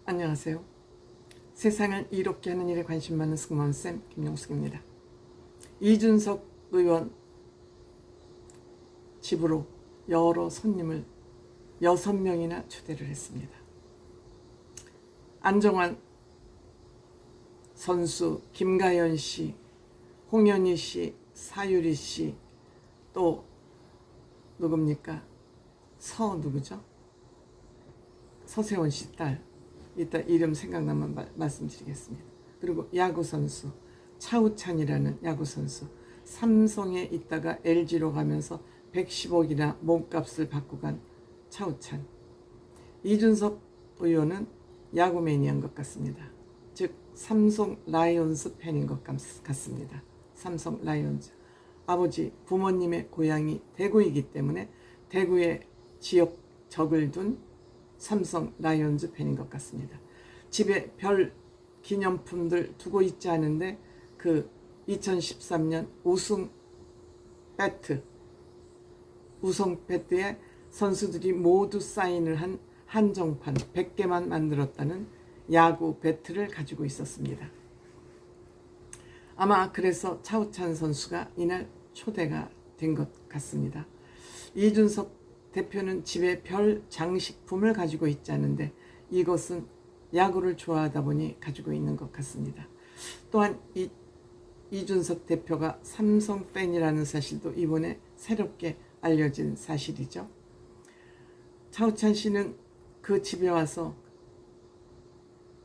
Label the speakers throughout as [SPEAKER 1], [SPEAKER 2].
[SPEAKER 1] 안녕하세요. 세상을 이롭게 하는 일에 관심 많은 승무원쌤 김용숙입니다. 이준석 의원 집으로 여러 손님을 6명이나 초대를 했습니다. 안정환 선수, 김가연 씨, 홍현희 씨, 사유리 씨, 또 누굽니까? 누구죠? 서세원 씨 딸. 이따 이름 생각나면 말씀드리겠습니다. 그리고 야구선수 차우찬이라는 야구선수, 삼성에 있다가 LG로 가면서 110억이나 몸값을 받고 간 차우찬. 이준석 의원은 야구 매니아인 것 같습니다. 즉 삼성 라이온즈 팬인 것 같습니다. 삼성 라이온즈. 아버지 부모님의 고향이 대구이기 때문에 대구의 지역 적을 둔 삼성 라이온즈 팬인 것 같습니다. 집에 별 기념품들 두고 있지 않은데 그 2013년 우승 배트에 선수들이 모두 사인을 한 한정판 100개만 만들었다는 야구 배트를 가지고 있었습니다. 아마 그래서 차우찬 선수가 이날 초대가 된 것 같습니다. 이준석 대표는 집에 별 장식품을 가지고 있지 않은데 이것은 야구를 좋아하다 보니 가지고 있는 것 같습니다. 또한 이준석 대표가 삼성 팬이라는 사실도 이번에 새롭게 알려진 사실이죠. 차우찬 씨는 그 집에 와서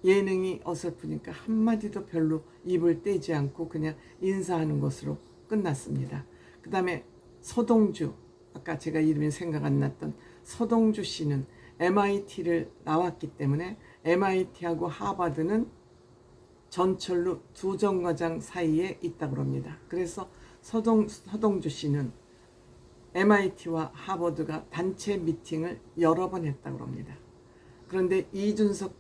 [SPEAKER 1] 예능이 어설프니까 한마디도 별로 입을 떼지 않고 그냥 인사하는 것으로 끝났습니다. 그 다음에 서동주, 아까 제가 이름이 생각 안 났던 서동주 씨는 MIT를 나왔기 때문에 MIT하고 하버드는 전철로 두 정거장 사이에 있다고 합니다. 그래서 서동주 씨는 MIT와 하버드가 단체 미팅을 여러 번 했다고 합니다. 그런데 이준석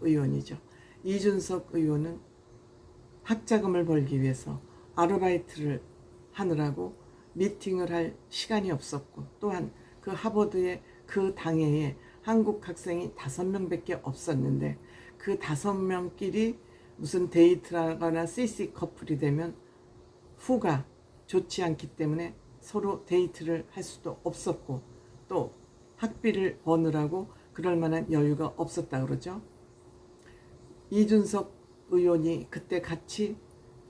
[SPEAKER 1] 의원이죠. 이준석 의원은 학자금을 벌기 위해서 아르바이트를 하느라고 미팅을 할 시간이 없었고, 또한 그 하버드의 그 당회에 한국 학생이 5명밖에 없었는데 그 5명끼리 무슨 데이트하거나 CC 커플이 되면 후가 좋지 않기 때문에 서로 데이트를 할 수도 없었고, 또 학비를 버느라고 그럴 만한 여유가 없었다 그러죠. 이준석 의원이 그때 같이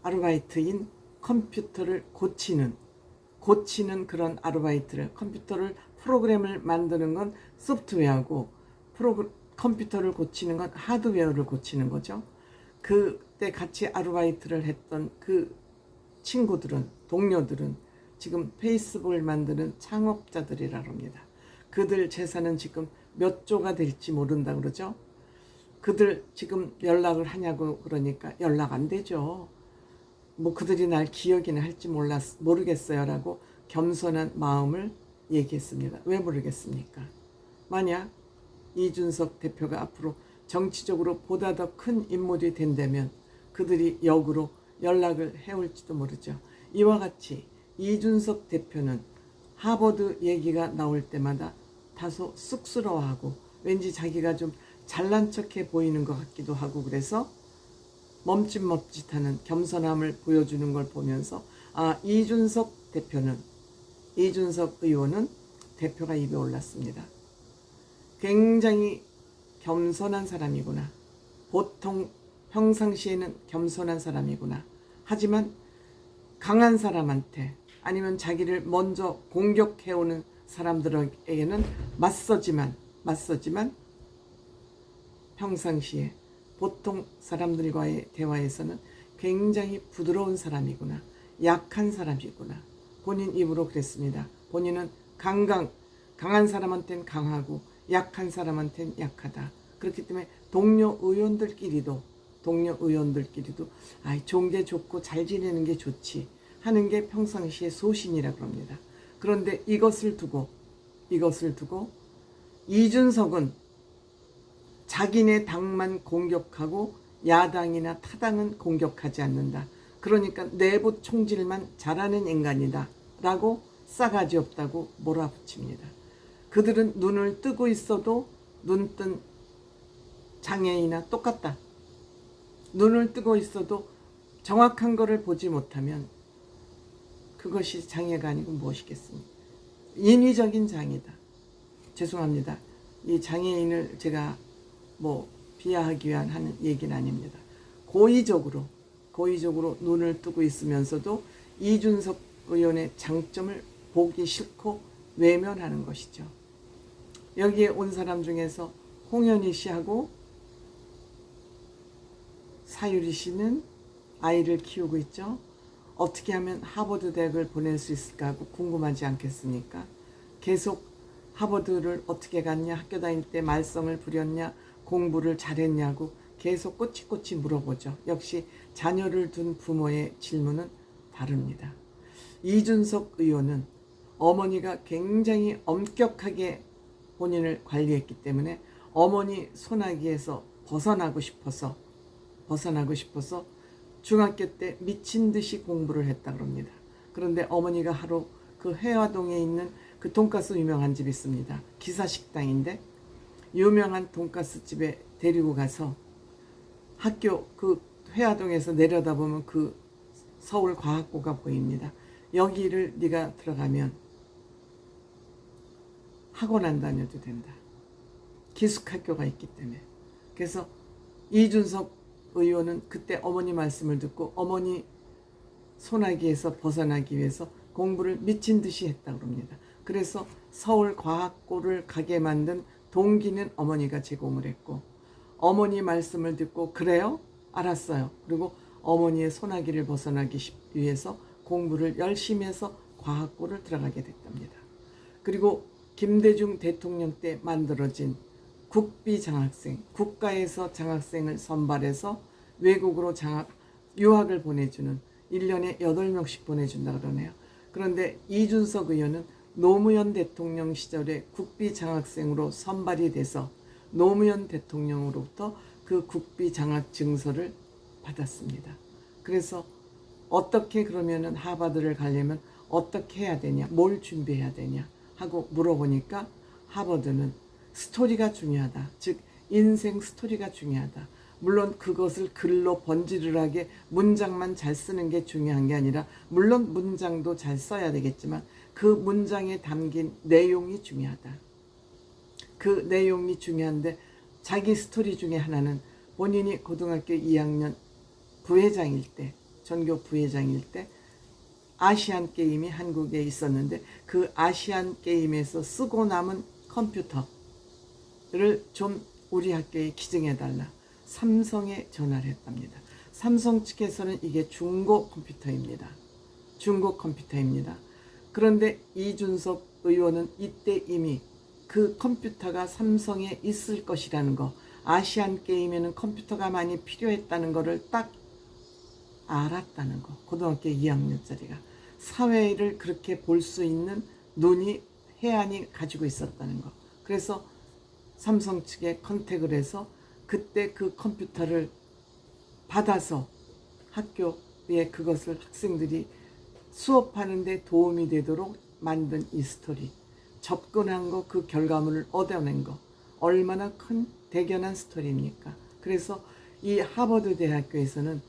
[SPEAKER 1] 아르바이트인 컴퓨터를 고치는 그런 아르바이트를, 컴퓨터를 프로그램을 만드는 건 소프트웨어고 컴퓨터를 고치는 건 하드웨어를 고치는 거죠. 그때 같이 아르바이트를 했던 그 동료들은 지금 페이스북을 만드는 창업자들이라고 합니다. 그들 재산은 지금 몇 조가 될지 모른다 그러죠. 그들 지금 연락을 하냐고 그러니까 연락 안 되죠. 뭐 그들이 날 기억이나 할지 모르겠어요 라고 겸손한 마음을 얘기했습니다. 왜 모르겠습니까? 만약 이준석 대표가 앞으로 정치적으로 보다 더 큰 인물이 된다면 그들이 역으로 연락을 해올지도 모르죠. 이와 같이 이준석 대표는 하버드 얘기가 나올 때마다 다소 쑥스러워하고 왠지 자기가 좀 잘난 척해 보이는 것 같기도 하고, 그래서 멈칫멈칫하는 겸손함을 보여주는 걸 보면서 이준석 의원은 대표가 입에 올랐습니다. 굉장히 겸손한 사람이구나. 보통 평상시에는 겸손한 사람이구나. 하지만 강한 사람한테 아니면 자기를 먼저 공격해오는 사람들에게는 맞서지만 평상시에 보통 사람들과의 대화에서는 굉장히 부드러운 사람이구나, 약한 사람이구나. 본인 입으로 그랬습니다. 본인은 강한 사람한테는 강하고 약한 사람한테는 약하다. 그렇기 때문에 동료 의원들끼리도 좋은 게 좋고 잘 지내는 게 좋지 하는 게 평상시의 소신이라고 합니다. 그런데 이것을 두고 이준석은 자기네 당만 공격하고 야당이나 타당은 공격하지 않는다. 그러니까 내부 총질만 잘하는 인간이다 라고 싸가지 없다고 몰아붙입니다. 그들은 눈을 뜨고 있어도 눈뜬 장애인이나 똑같다. 눈을 뜨고 있어도 정확한 거를 보지 못하면 그것이 장애가 아니고 무엇이겠습니까? 인위적인 장애다. 죄송합니다. 이 장애인을 제가 비하하기 위한 하는 얘기는 아닙니다. 고의적으로 눈을 뜨고 있으면서도 이준석 의원의 장점을 보기 싫고 외면하는 것이죠. 여기에 온 사람 중에서 홍현희 씨하고 사유리 씨는 아이를 키우고 있죠. 어떻게 하면 하버드 대학을 보낼 수 있을까 하고 궁금하지 않겠습니까? 계속 하버드를 어떻게 갔냐, 학교 다닐 때 말썽을 부렸냐, 공부를 잘했냐고 계속 꼬치꼬치 물어보죠. 역시 자녀를 둔 부모의 질문은 다릅니다. 이준석 의원은 어머니가 굉장히 엄격하게 본인을 관리했기 때문에 어머니 손아귀에서 벗어나고 싶어서 중학교 때 미친 듯이 공부를 했다 그럽니다. 그런데 어머니가 하루 그 해화동에 있는 그 돈가스 유명한 집이 있습니다. 기사식당인데 유명한 돈가스 집에 데리고 가서 학교 그 회화동에서 내려다보면 그 서울과학고가 보입니다. 여기를 네가 들어가면 학원 안 다녀도 된다. 기숙학교가 있기 때문에. 그래서 이준석 의원은 그때 어머니 말씀을 듣고 어머니 손아귀에서 벗어나기 위해서 공부를 미친 듯이 했다고 합니다. 그래서 서울과학고를 가게 만든 동기는 어머니가 제공을 했고 어머니 말씀을 듣고 그래요? 알았어요. 그리고 어머니의 손아귀를 벗어나기 위해서 공부를 열심히 해서 과학고를 들어가게 됐답니다. 그리고 김대중 대통령 때 만들어진 국비 장학생, 국가에서 장학생을 선발해서 외국으로 유학을 보내주는 1년에 8명씩 보내준다 그러네요. 그런데 이준석 의원은 노무현 대통령 시절에 국비 장학생으로 선발이 돼서 노무현 대통령으로부터 그 국비 장학 증서를 받았습니다. 그래서 어떻게 그러면은 하버드를 가려면 어떻게 해야 되냐, 뭘 준비해야 되냐 하고 물어보니까 하버드는 스토리가 중요하다. 즉 인생 스토리가 중요하다. 물론 그것을 글로 번지르르하게 문장만 잘 쓰는 게 중요한 게 아니라 물론 문장도 잘 써야 되겠지만 그 문장에 담긴 내용이 중요하다. 그 내용이 중요한데 자기 스토리 중에 하나는 본인이 고등학교 2학년 부회장일 때, 전교 부회장일 때 아시안 게임이 한국에 있었는데 그 아시안 게임에서 쓰고 남은 컴퓨터를 좀 우리 학교에 기증해달라. 삼성에 전화를 했답니다. 삼성 측에서는 이게 중고 컴퓨터입니다. 그런데 이준석 의원은 이때 이미 그 컴퓨터가 삼성에 있을 것이라는 거, 아시안 게임에는 컴퓨터가 많이 필요했다는 거를 딱 알았다는 거. 고등학교 2학년짜리가 사회를 그렇게 볼 수 있는 눈이 해안이 가지고 있었다는 거. 그래서 삼성 측에 컨택을 해서 그때 그 컴퓨터를 받아서 학교에 그것을 학생들이 수업하는 데 도움이 되도록 만든 이 스토리. 접근한 거, 그 결과물을 얻어낸 거. 얼마나 큰 대견한 스토리입니까? 그래서 이 하버드 대학교에서는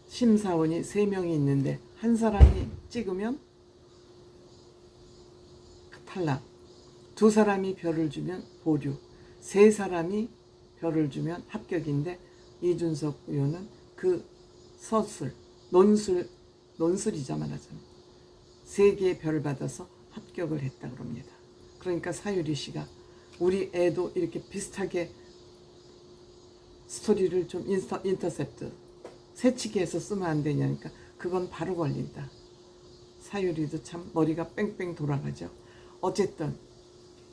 [SPEAKER 1] 심사원이 3명이 있는데 한 사람이 찍으면 탈락, 2사람이 별을 주면 보류, 3사람이 별을 주면 합격인데 이준석 의원은 그 논술이자 말하자면 3개의 별을 받아서 합격을 했다고 합니다. 그러니까 사유리 씨가 우리 애도 이렇게 비슷하게 스토리를 좀 인터셉트 새치기해서 쓰면 안 되냐니까 그건 바로 걸린다. 사유리도 참 머리가 뺑뺑 돌아가죠. 어쨌든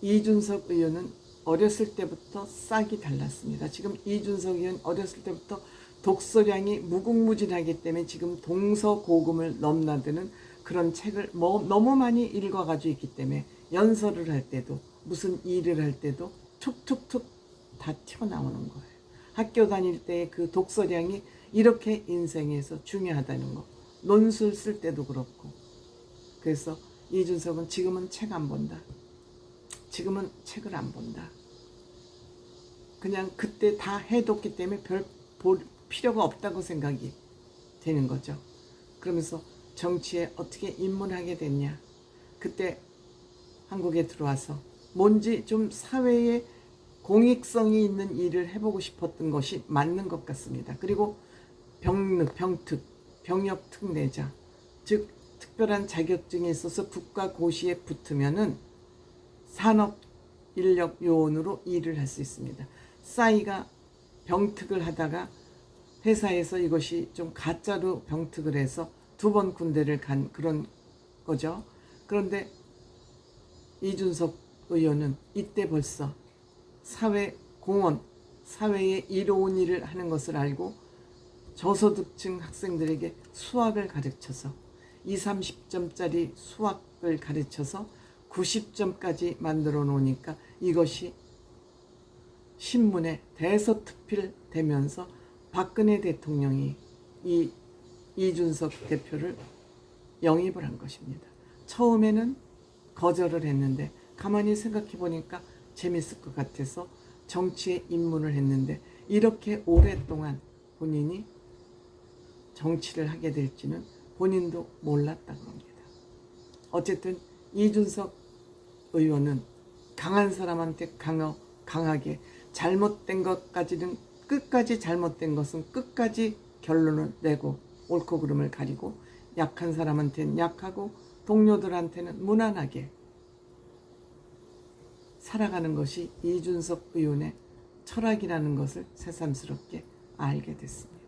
[SPEAKER 1] 이준석 의원은 어렸을 때부터 싹이 달랐습니다. 지금 이준석 의원 어렸을 때부터 독서량이 무궁무진하기 때문에 지금 동서고금을 넘나드는 그런 책을 너무 많이 읽어가지고 있기 때문에 연설을 할 때도 무슨 일을 할 때도 툭툭툭 다 튀어나오는 거예요. 학교 다닐 때의 그 독서량이 이렇게 인생에서 중요하다는 거. 논술 쓸 때도 그렇고. 그래서 이준석은 지금은 책 안 본다. 지금은 책을 안 본다. 그냥 그때 다 해뒀기 때문에 별 볼 필요가 없다고 생각이 되는 거죠. 그러면서 정치에 어떻게 입문하게 됐냐. 그때 한국에 들어와서 뭔지 좀 사회에 공익성이 있는 일을 해보고 싶었던 것이 맞는 것 같습니다. 그리고 병력 특례자, 즉 특별한 자격증이 있어서 국가 고시에 붙으면은 산업 인력 요원으로 일을 할 수 있습니다. 싸이가 병특을 하다가 회사에서 이것이 좀 가짜로 병특을 해서 2번 군대를 간 그런 거죠. 그런데 이준석 의원은 이때 벌써 사회 공헌, 사회에 이로운 일을 하는 것을 알고 저소득층 학생들에게 수학을 가르쳐서 20, 30점짜리 수학을 가르쳐서 90점까지 만들어 놓으니까 이것이 신문에 대서특필되면서 박근혜 대통령이 이 이준석 대표를 영입을 한 것입니다. 처음에는 거절을 했는데 가만히 생각해 보니까 재밌을 것 같아서 정치에 입문을 했는데 이렇게 오랫동안 본인이 정치를 하게 될지는 본인도 몰랐다고 합니다. 어쨌든 이준석 의원은 강한 사람한테 강하게 잘못된 것까지는 끝까지 잘못된 것은 끝까지 결론을 내고 옳고 그름을 가리고 약한 사람한테는 약하고 동료들한테는 무난하게 살아가는 것이 이준석 의원의 철학이라는 것을 새삼스럽게 알게 됐습니다.